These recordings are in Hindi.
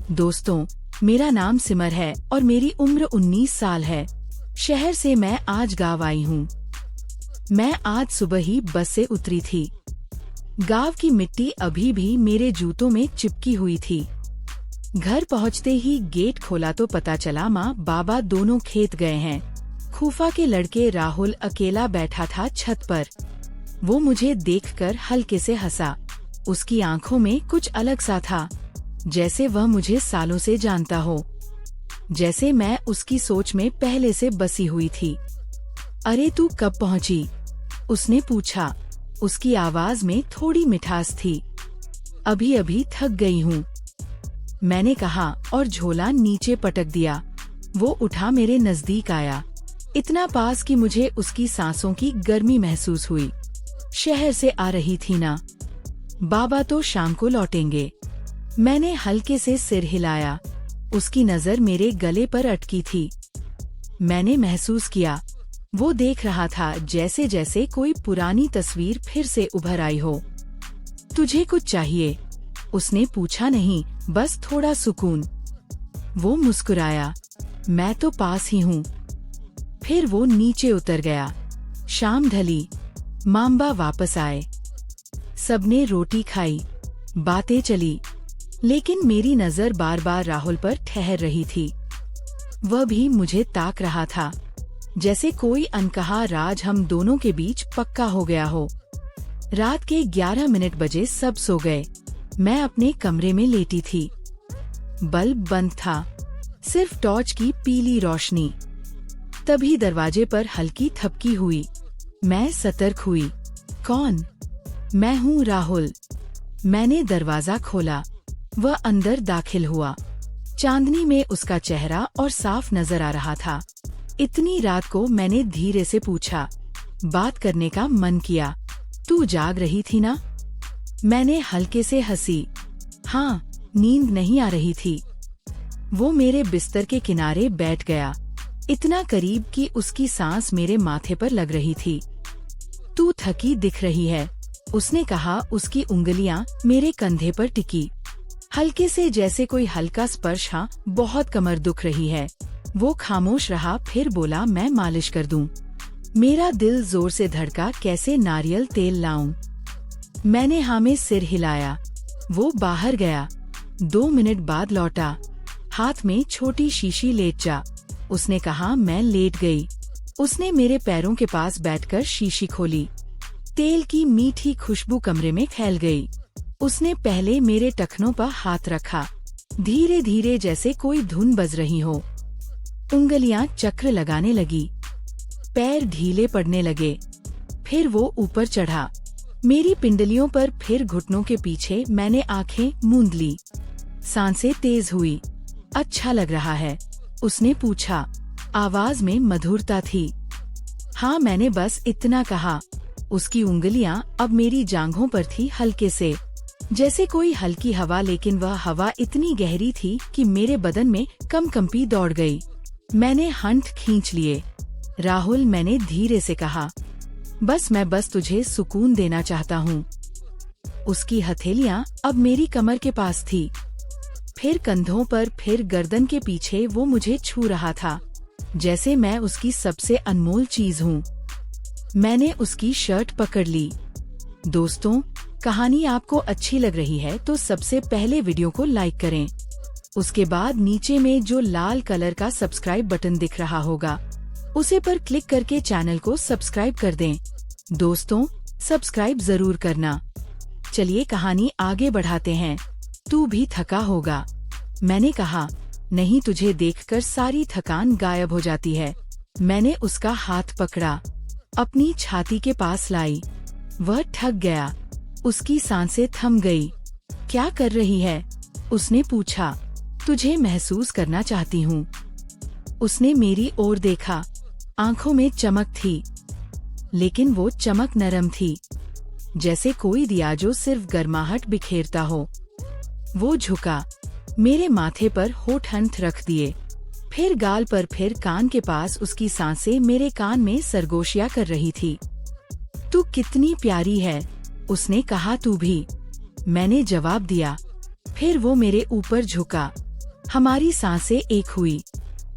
दोस्तों, मेरा नाम सिमर है और मेरी उम्र 19 साल है। शहर से मैं आज गाँव आई हूँ। मैं आज सुबह ही बस से उतरी थी। गाँव की मिट्टी अभी भी मेरे जूतों में चिपकी हुई थी। घर पहुँचते ही गेट खोला तो पता चला माँ बाबा दोनों खेत गए हैं। फूफा के लड़के राहुल अकेला बैठा था छत पर। वो मुझे देखकर हल्के से हंसा। उसकी आंखों में कुछ अलग सा था, जैसे वह मुझे सालों से जानता हो, जैसे मैं उसकी सोच में पहले से बसी हुई थी। अरे तू कब पहुंची? उसने पूछा। उसकी आवाज में थोड़ी मिठास थी। अभी अभी थक गई हूँ, मैंने कहा और झोला नीचे पटक दिया। वो उठा मेरे नजदीक आया, इतना पास कि मुझे उसकी सांसों की गर्मी महसूस हुई। शहर से आ रही थी ना? बाबा तो शाम को लौटेंगे। मैंने हल्के से सिर हिलाया। उसकी नजर मेरे गले पर अटकी थी। मैंने महसूस किया वो देख रहा था जैसे जैसे कोई पुरानी तस्वीर फिर से उभर आई हो। तुझे कुछ चाहिए? उसने पूछा। नहीं, बस थोड़ा सुकून। वो मुस्कुराया। मैं तो पास ही हूँ। फिर वो नीचे उतर गया। शाम ढली। माम्बा वापस आए। सबने रोटी खाई, बातें चली, लेकिन मेरी नजर बार बार राहुल पर ठहर रही थी। वह भी मुझे ताक रहा था, जैसे कोई अनकहा राज हम दोनों के बीच पक्का हो गया हो। रात के 11 बजे सब सो गए। मैं अपने कमरे में लेटी थी। बल्ब बंद था, सिर्फ टॉर्च की पीली रोशनी। तभी दरवाजे पर हल्की थपकी हुई। मैं सतर्क हुई। कौन? मैं हूँ, राहुल। मैंने दरवाजा खोला। वह अंदर दाखिल हुआ। चांदनी में उसका चेहरा और साफ नजर आ रहा था। इतनी रात को मैंने धीरे से पूछा। बात करने का मन किया। तू जाग रही थी ना? मैंने हल्के से हंसी। हाँ, नींद नहीं आ रही थी। वो मेरे बिस्तर के किनारे बैठ गया, इतना करीब कि उसकी सांस मेरे माथे पर लग रही थी। तू थकी दिख रही है, उसने कहा। उसकी उंगलियां मेरे कंधे पर टिकी, हल्के से, जैसे कोई हल्का स्पर्श। हाँ, बहुत कमर दुख रही है। वो खामोश रहा, फिर बोला, मैं मालिश कर दूं। मेरा दिल जोर से धड़का। कैसे? नारियल तेल लाऊं? मैंने हाँ में सिर हिलाया। वो बाहर गया। 2 मिनट बाद लौटा। हाथ में छोटी शीशी। लेट जा, उसने कहा। मैं लेट गई। उसने मेरे पैरों के पास बैठकर शीशी खोली। तेल की मीठी खुशबू कमरे में फैल गई। उसने पहले मेरे टखनों पर हाथ रखा, धीरे धीरे, जैसे कोई धुन बज रही हो। उंगलियां चक्र लगाने लगी, पैर ढीले पड़ने लगे। फिर वो ऊपर चढ़ा, मेरी पिंडलियों पर, फिर घुटनों के पीछे। मैंने आंखें मूंद ली। सांसें तेज हुई। अच्छा लग रहा है? उसने पूछा। आवाज में मधुरता थी। हाँ, मैंने बस इतना कहा। उसकी उंगलियां अब मेरी जांघों पर थी, हल्के से, जैसे कोई हल्की हवा, लेकिन वह हवा इतनी गहरी थी कि मेरे बदन में कंपी दौड़ गई। मैंने हंठ खींच लिए। राहुल, मैंने धीरे से कहा, मैं बस तुझे सुकून देना चाहता हूँ। उसकी हथेलियां अब मेरी कमर के पास थी, फिर कंधों पर, फिर गर्दन के पीछे। वो मुझे छू रहा था, जैसे मैं उसकी सबसे अनमोल चीज हूँ। मैंने उसकी शर्ट पकड़ ली। दोस्तों, कहानी आपको अच्छी लग रही है तो सबसे पहले वीडियो को लाइक करें। उसके बाद नीचे में जो लाल कलर का सब्सक्राइब बटन दिख रहा होगा, उसे पर क्लिक करके चैनल को सब्सक्राइब कर दें। दोस्तों, सब्सक्राइब जरूर करना। चलिए कहानी आगे बढ़ाते हैं। तू भी थका होगा, मैंने कहा। नहीं, तुझे देखकर सारी थकान गायब हो जाती है। मैंने उसका हाथ पकड़ा, अपनी छाती के पास लाई। वह ठग गया। उसकी सांसें थम गई। क्या कर रही है? उसने पूछा। तुझे महसूस करना चाहती हूँ। उसने मेरी ओर देखा। आंखों में चमक थी, लेकिन वो चमक नरम थी, जैसे कोई दिया जो सिर्फ गर्माहट बिखेरता हो। वो झुका, मेरे माथे पर होठ हंठ रख दिए, फिर गाल पर, फिर कान के पास। उसकी सांसें मेरे कान में सरगोशियां कर रही थी। तू कितनी प्यारी है, उसने कहा। तू भी, मैंने जवाब दिया। फिर वो मेरे ऊपर झुका, हमारी सांसें एक हुई।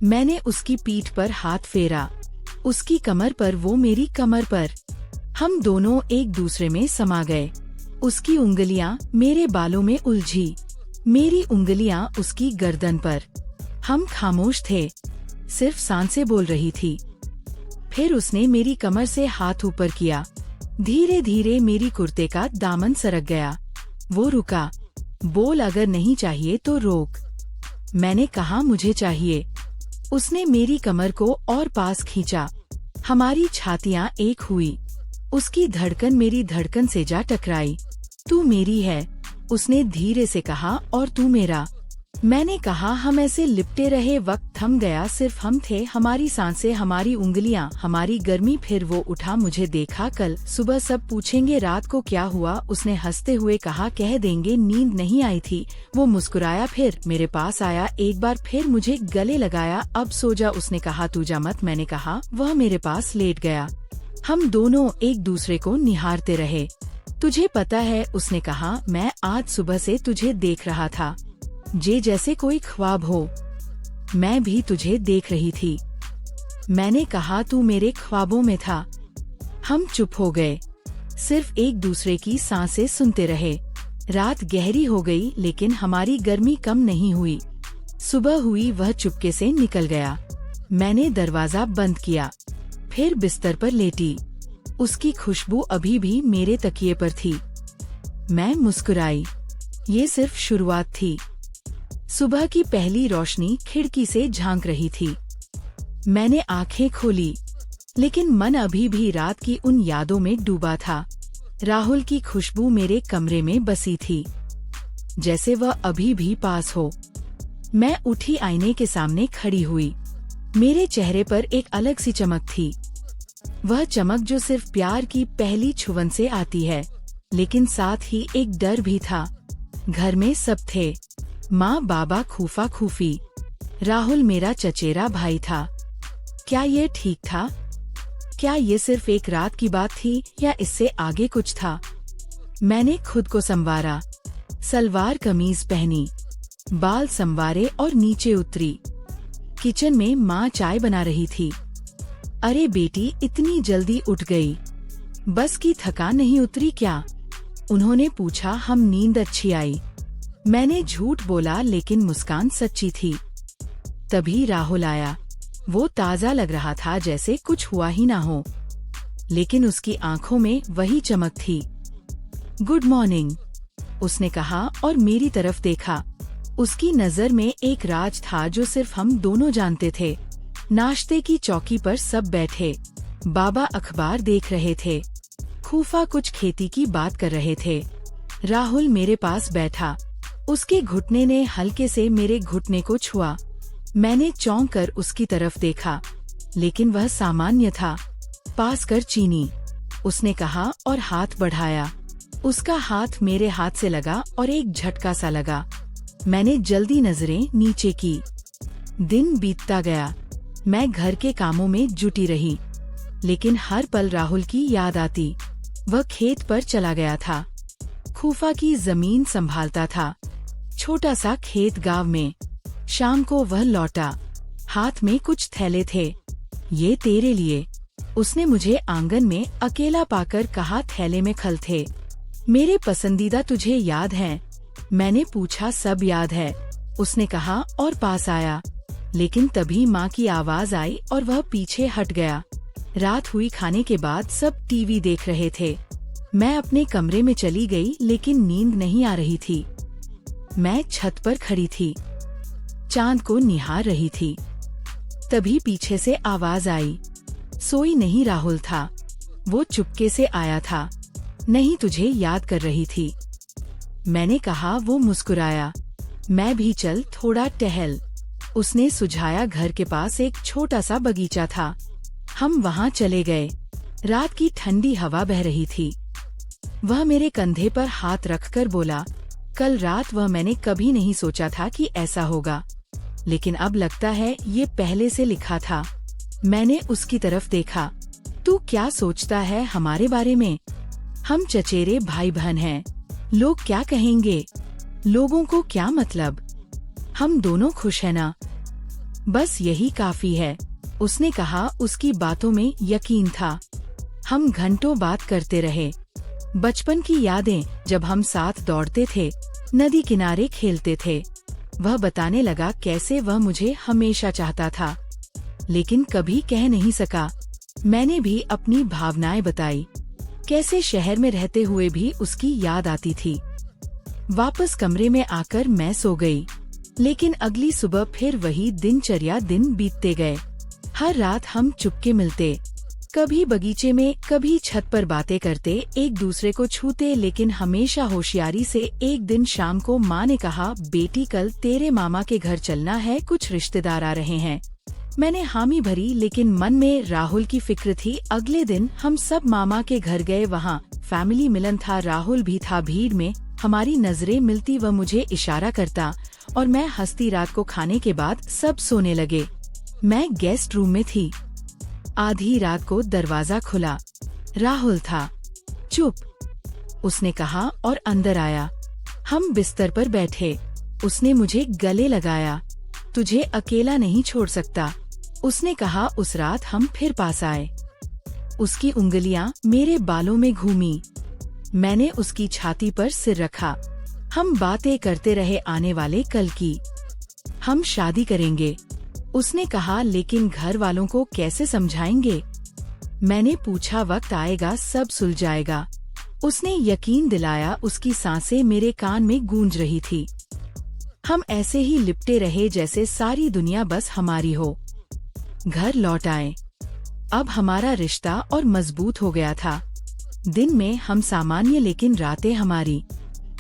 मैंने उसकी पीठ पर हाथ फेरा, उसकी कमर पर, वो मेरी कमर पर। हम दोनों एक दूसरे में समा गए। उसकी उंगलियां मेरे बालों में उलझी, मेरी उंगलियां उसकी गर्दन पर। हम खामोश थे, सिर्फ सांसें बोल रही थी। फिर उसने मेरी कमर से हाथ ऊपर किया। धीरे धीरे मेरी कुर्ते का दामन सरक गया। वो रुका। बोल, अगर नहीं चाहिए तो रोक। मैंने कहा, मुझे चाहिए। उसने मेरी कमर को और पास खींचा। हमारी छातियां एक हुई। उसकी धड़कन मेरी धड़कन से जा टकराई। तू मेरी है, उसने धीरे से कहा, और तू मेरा। मैंने कहा, हम ऐसे लिपटे रहे, वक्त थम गया, सिर्फ हम थे, हमारी सांसें, हमारी उंगलियां, हमारी गर्मी। फिर वो उठा, मुझे देखा, कल सुबह सब पूछेंगे रात को क्या हुआ, उसने हंसते हुए कहा। कह देंगे नींद नहीं आई थी। वो मुस्कुराया, फिर मेरे पास आया एक बार, फिर मुझे गले लगाया। अब सो जा, उसने कहा। तू जा मत, मैंने कहा। वह मेरे पास लेट गया। हम दोनों एक दूसरे को निहारते रहे। तुझे पता है, उसने कहा, मैं आज सुबह से तुझे देख रहा था, जैसे कोई ख्वाब हो। मैं भी तुझे देख रही थी। मैंने कहा, तू मेरे ख्वाबों में था। हम चुप हो गए, सिर्फ एक दूसरे की सांसें सुनते रहे। रात गहरी हो गई, लेकिन हमारी गर्मी कम नहीं हुई। सुबह हुई, वह चुपके से निकल गया। मैंने दरवाजा बंद किया, फिर बिस्तर पर लेटी। उसकी खुशबू अभी भी मेरे तकिए पर थी। मैं मुस्कुराई। ये सिर्फ शुरुआत थी। सुबह की पहली रोशनी खिड़की से झांक रही थी। मैंने आंखें खोली, लेकिन मन अभी भी रात की उन यादों में डूबा था। राहुल की खुशबू मेरे कमरे में बसी थी, जैसे वह अभी भी पास हो। मैं उठी, आईने के सामने खड़ी हुई। मेरे चेहरे पर एक अलग सी चमक थी। वह चमक जो सिर्फ प्यार की पहली छुवन से आती है, लेकिन साथ ही एक डर भी था। घर में सब थे, माँ, बाबा, फूफा, फूफी। राहुल मेरा चचेरा भाई था। क्या ये ठीक था? क्या ये सिर्फ एक रात की बात थी, या इससे आगे कुछ था? मैंने खुद को संवारा, सलवार कमीज पहनी, बाल संवारे और नीचे उतरी। किचन में माँ चाय बना रही थी। अरे बेटी, इतनी जल्दी उठ गई, बस की थकान नहीं उतरी क्या? उन्होंने पूछा। हम नींद अच्छी आई, मैंने झूठ बोला, लेकिन मुस्कान सच्ची थी। तभी राहुल आया। वो ताज़ा लग रहा था, जैसे कुछ हुआ ही ना हो, लेकिन उसकी आंखों में वही चमक थी। गुड मॉर्निंग, उसने कहा और मेरी तरफ देखा। उसकी नजर में एक राज था जो सिर्फ हम दोनों जानते थे। नाश्ते की चौकी पर सब बैठे। बाबा अखबार देख रहे थे, फूफा कुछ खेती की बात कर रहे थे। राहुल मेरे पास बैठा। उसके घुटने ने हल्के से मेरे घुटने को छुआ। मैंने चौंक कर उसकी तरफ देखा, लेकिन वह सामान्य था। पास कर चीनी, उसने कहा और हाथ बढ़ाया। उसका हाथ मेरे हाथ से लगा और एक झटका सा लगा। मैंने जल्दी नजरें नीचे की। दिन बीतता गया, मैं घर के कामों में जुटी रही, लेकिन हर पल राहुल की याद आती। वह खेत पर चला गया था, फूफा की जमीन संभालता था, छोटा सा खेत गांव में। शाम को वह लौटा, हाथ में कुछ थैले थे। ये तेरे लिए, उसने मुझे आंगन में अकेला पाकर कहा। थैले में खल थे, मेरे पसंदीदा। तुझे याद है? मैंने पूछा। सब याद है, उसने कहा और पास आया। लेकिन तभी माँ की आवाज आई और वह पीछे हट गया। रात हुई, खाने के बाद सब टीवी देख रहे थे। मैं अपने कमरे में चली गई, लेकिन नींद नहीं आ रही थी। मैं छत पर खड़ी थी, चांद को निहार रही थी। तभी पीछे से आवाज आई। सोई नहीं, राहुल था। वो चुपके से आया था। नहीं, तुझे याद कर रही थी, मैंने कहा। वो मुस्कुराया। मैं भी चल, थोड़ा टहल, उसने सुझाया। घर के पास एक छोटा सा बगीचा था, हम वहाँ चले गए। रात की ठंडी हवा बह रही थी। वह मेरे कंधे पर हाथ रखकर बोला, कल रात वह मैंने कभी नहीं सोचा था कि ऐसा होगा, लेकिन अब लगता है ये पहले से लिखा था। मैंने उसकी तरफ देखा। तू क्या सोचता है हमारे बारे में? हम चचेरे भाई बहन हैं, लोग क्या कहेंगे? लोगों को क्या मतलब? हम दोनों खुश हैं ना? बस यही काफी है, उसने कहा। उसकी बातों में यकीन था। हम घंटों बात करते रहे। बचपन की यादें, जब हम साथ दौड़ते थे, नदी किनारे खेलते थे। वह बताने लगा कैसे वह मुझे हमेशा चाहता था, लेकिन कभी कह नहीं सका। मैंने भी अपनी भावनाएं बताई, कैसे शहर में रहते हुए भी उसकी याद आती थी। वापस कमरे में आकर मैं सो गई, लेकिन अगली सुबह फिर वही दिनचर्या दिन बीतते गए। हर रात हम चुपके मिलते, कभी बगीचे में, कभी छत पर बातें करते, एक दूसरे को छूते, लेकिन हमेशा होशियारी से। एक दिन शाम को माँ ने कहा, बेटी कल तेरे मामा के घर चलना है, कुछ रिश्तेदार आ रहे हैं। मैंने हामी भरी, लेकिन मन में राहुल की फिक्र थी। अगले दिन हम सब मामा के घर गए। वहाँ फैमिली मिलन था, राहुल भी था। भीड़ में हमारी नजरें मिलती, वह मुझे इशारा करता और मैं हंसती। रात को खाने के बाद सब सोने लगे। मैं गेस्ट रूम में थी। आधी रात को दरवाजा खुला। राहुल था। चुप, उसने कहा और अंदर आया। हम बिस्तर पर बैठे। उसने मुझे गले लगाया। तुझे अकेला नहीं छोड़ सकता, उसने कहा। उस रात हम फिर पास आए। उसकी उंगलियां मेरे बालों में घूमी। मैंने उसकी छाती पर सिर रखा। हम बातें करते रहे आने वाले कल की। हम शादी करेंगे, उसने कहा, लेकिन घर वालों को कैसे समझाएंगे? मैंने पूछा, वक्त आएगा, सब सुलझाएगा, उसने यकीन दिलाया। उसकी सांसें मेरे कान में गूंज रही थी। हम ऐसे ही लिपटे रहे जैसे सारी दुनिया बस हमारी हो। घर लौट आए। अब हमारा रिश्ता और मजबूत हो गया था। दिन में हम सामान्य, लेकिन रातें हमारी।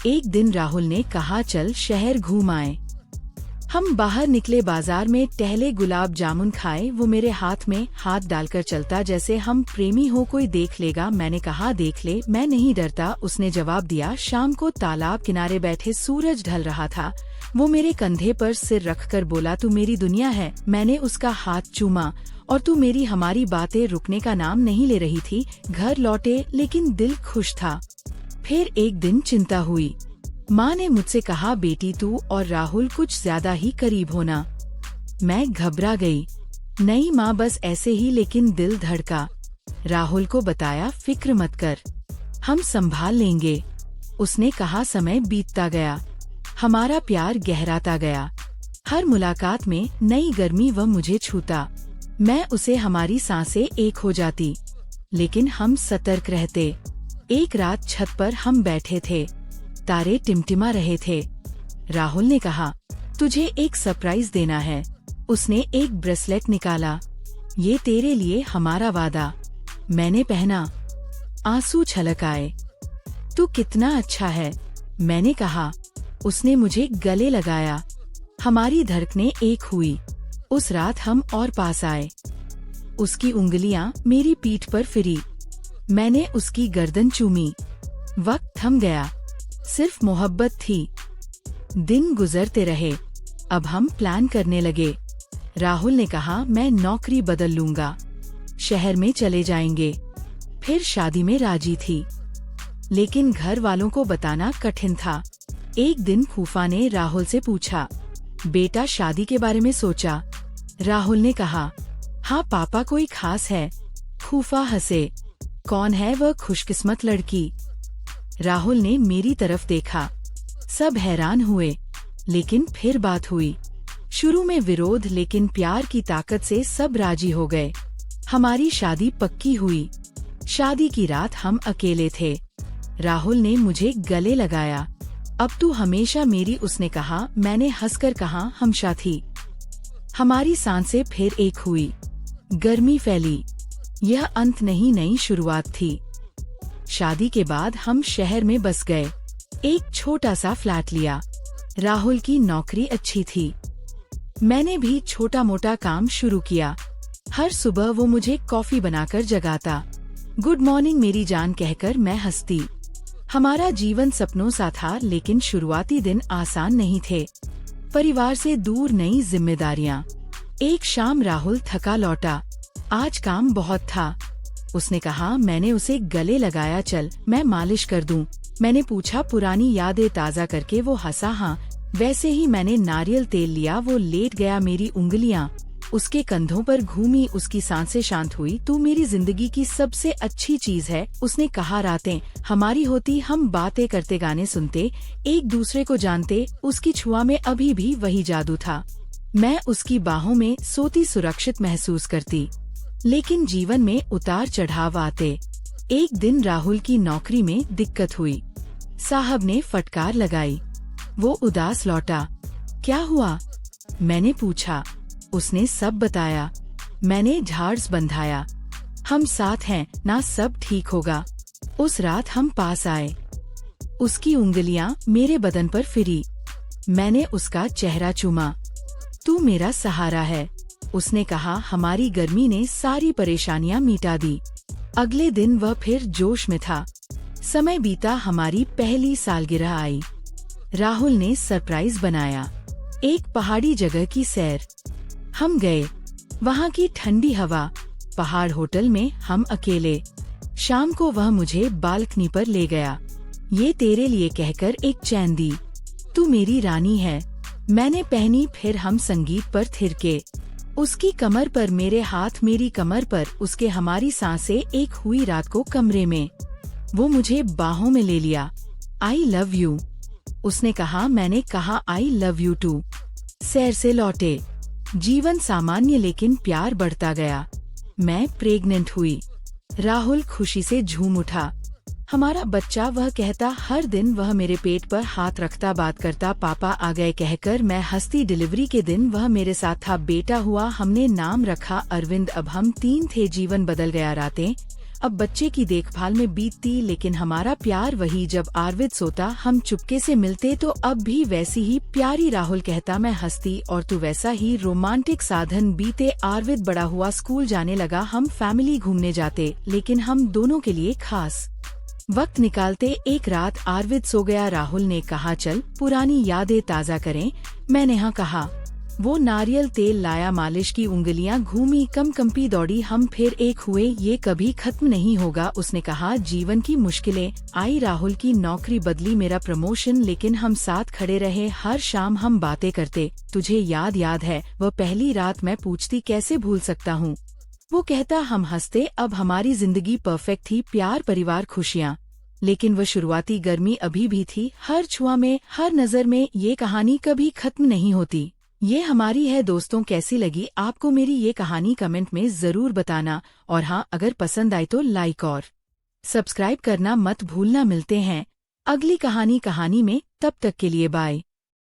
एक दिन राहुल ने कहा, चल शहर घूम आए। हम बाहर निकले, बाजार में टहले, गुलाब जामुन खाए। वो मेरे हाथ में हाथ डालकर चलता जैसे हम प्रेमी हो। कोई देख लेगा, मैंने कहा, देख ले, मैं नहीं डरता, उसने जवाब दिया। शाम को तालाब किनारे बैठे, सूरज ढल रहा था। वो मेरे कंधे पर सिर रखकर बोला, तू मेरी दुनिया है। मैंने उसका हाथ चूमा, और तू मेरी। हमारी बातें रुकने का नाम नहीं ले रही थी। घर लौटे, लेकिन दिल खुश था। फिर एक दिन चिंता हुई। माँ ने मुझसे कहा, बेटी तू और राहुल कुछ ज्यादा ही करीब होना। मैं घबरा गई। नहीं माँ, बस ऐसे ही, लेकिन दिल धड़का। राहुल को बताया, फिक्र मत कर, हम संभाल लेंगे, उसने कहा। समय बीतता गया, हमारा प्यार गहराता गया। हर मुलाकात में नई गर्मी, वह मुझे छूता, मैं उसे। हमारी सांसें एक हो जाती, लेकिन हम सतर्क रहते। एक रात छत पर हम बैठे थे, तारे टिमटिमा रहे थे। राहुल ने कहा, तुझे एक सरप्राइज देना है। उसने एक ब्रेसलेट निकाला। ये तेरे लिए, हमारा वादा। मैंने पहना, आंसू छलक आए। तू कितना अच्छा है, मैंने कहा। उसने मुझे गले लगाया। हमारी धड़कनें एक हुई। उस रात हम और पास आए। उसकी उंगलियां मेरी पीठ पर फिरी। मैंने उसकी गर्दन चूमी। वक्त थम गया, सिर्फ मोहब्बत थी। दिन गुजरते रहे। अब हम प्लान करने लगे। राहुल ने कहा, मैं नौकरी बदल लूंगा, शहर में चले जाएंगे। फिर शादी में राजी थी, लेकिन घर वालों को बताना कठिन था। एक दिन फूफा ने राहुल से पूछा, बेटा शादी के बारे में सोचा? राहुल ने कहा, हाँ पापा, कोई खास है? फूफा हंसे। कौन है वह खुशकिस्मत लड़की? राहुल ने मेरी तरफ देखा। सब हैरान हुए, लेकिन फिर बात हुई। शुरू में विरोध, लेकिन प्यार की ताकत से सब राजी हो गए। हमारी शादी पक्की हुई। शादी की रात हम अकेले थे। राहुल ने मुझे गले लगाया। अब तू हमेशा मेरी, उसने कहा। मैंने हंसकर कहा, हम साथी। हमारी सांसें फिर एक हुई। गर्मी फैली। यह अंत नहीं, नई शुरुआत थी। शादी के बाद हम शहर में बस गए। एक छोटा सा फ्लैट लिया। राहुल की नौकरी अच्छी थी। मैंने भी छोटा मोटा काम शुरू किया। हर सुबह वो मुझे कॉफी बनाकर जगाता। गुड मॉर्निंग मेरी जान कहकर मैं हंसती। हमारा जीवन सपनों सा था, लेकिन शुरुआती दिन आसान नहीं थे। परिवार से दूर, नई जिम्मेदारियां। एक शाम राहुल थका लौटा। आज काम बहुत था, उसने कहा। मैंने उसे गले लगाया। चल मैं मालिश कर दूं। मैंने पूछा, पुरानी यादें ताज़ा करके? वो हंसा। हाँ, वैसे ही मैंने नारियल तेल लिया, वो लेट गया, मेरी उंगलियां उसके कंधों पर घूमी, उसकी सांसें शांत हुई। तू मेरी जिंदगी की सबसे अच्छी चीज है, उसने कहा। रातें हमारी होती, हम बातें करते, गाने सुनते, एक दूसरे को जानते। उसकी छुआ में अभी भी वही जादू था। मैं उसकी बाहों में सोती, सुरक्षित महसूस करती। लेकिन जीवन में उतार चढ़ाव आते। एक दिन राहुल की नौकरी में दिक्कत हुई। साहब ने फटकार लगाई। वो उदास लौटा। क्या हुआ? मैंने पूछा। उसने सब बताया। मैंने झाड़स बंधाया। हम साथ हैं ना, सब ठीक होगा। उस रात हम पास आए। उसकी उंगलियां मेरे बदन पर फिरी। मैंने उसका चेहरा चूमा। तू मेरा सहारा है, उसने कहा। हमारी गर्मी ने सारी परेशानियां मिटा दी। अगले दिन वह फिर जोश में था। समय बीता, हमारी पहली सालगिरह आई। राहुल ने सरप्राइज बनाया, एक पहाड़ी जगह की सैर। हम गए। वहाँ की ठंडी हवा, पहाड़ होटल में हम अकेले। शाम को वह मुझे बालकनी पर ले गया। ये तेरे लिए कहकर एक चैन दी। तू मेरी रानी है, मैंने पहनी। फिर हम संगीत पर थिरके। उसकी कमर पर मेरे हाथ, मेरी कमर पर उसके। हमारी सांसें एक हुई रात को कमरे में। वो मुझे बाहों में ले लिया। आई लव यू, उसने कहा। मैंने कहा आई लव यू टू। सैर से लौटे। जीवन सामान्य, लेकिन प्यार बढ़ता गया। मैं प्रेग्नेंट हुई। राहुल खुशी से झूम उठा। हमारा बच्चा, वह कहता। हर दिन वह मेरे पेट पर हाथ रखता, बात करता। पापा आ गए कहकर मैं हंसती। डिलीवरी के दिन वह मेरे साथ था। बेटा हुआ, हमने नाम रखा अरविंद। अब हम 3 थे। जीवन बदल गया। रातें अब बच्चे की देखभाल में बीतती, लेकिन हमारा प्यार वही। जब आरविद सोता हम चुपके से मिलते, तो अब भी वैसी ही प्यारी। राहुल कहता। मैं हंसती। और तू वैसा ही। रोमांटिक साधन बीते। आरविद बड़ा हुआ, स्कूल जाने लगा। हम फैमिली घूमने जाते, लेकिन हम दोनों के लिए खास वक्त निकालते। एक रात आरविद सो गया। राहुल ने कहा चल पुरानी यादें ताज़ा करें। मैंने हाँ कहा। वो नारियल तेल लाया, मालिश की। उंगलियां घूमी, कंपी दौड़ी। हम फिर एक हुए। ये कभी खत्म नहीं होगा, उसने कहा। जीवन की मुश्किलें आई। राहुल की नौकरी बदली, मेरा प्रमोशन, लेकिन हम साथ खड़े रहे। हर शाम हम बातें करते। तुझे याद है वह पहली रात? मैं पूछती कैसे भूल सकता हूँ। वो कहता। हम हंसते। अब हमारी जिंदगी परफेक्ट थी, प्यार, परिवार, खुशियाँ। लेकिन वह शुरुआती गर्मी अभी भी थी, हर छुआ में, हर नजर में। ये कहानी कभी खत्म नहीं होती। ये हमारी है। दोस्तों, कैसी लगी आपको मेरी ये कहानी? कमेंट में जरूर बताना। और हाँ, अगर पसंद आई तो लाइक और सब्सक्राइब करना मत भूलना। मिलते हैं अगली कहानी में, तब तक के लिए बाय।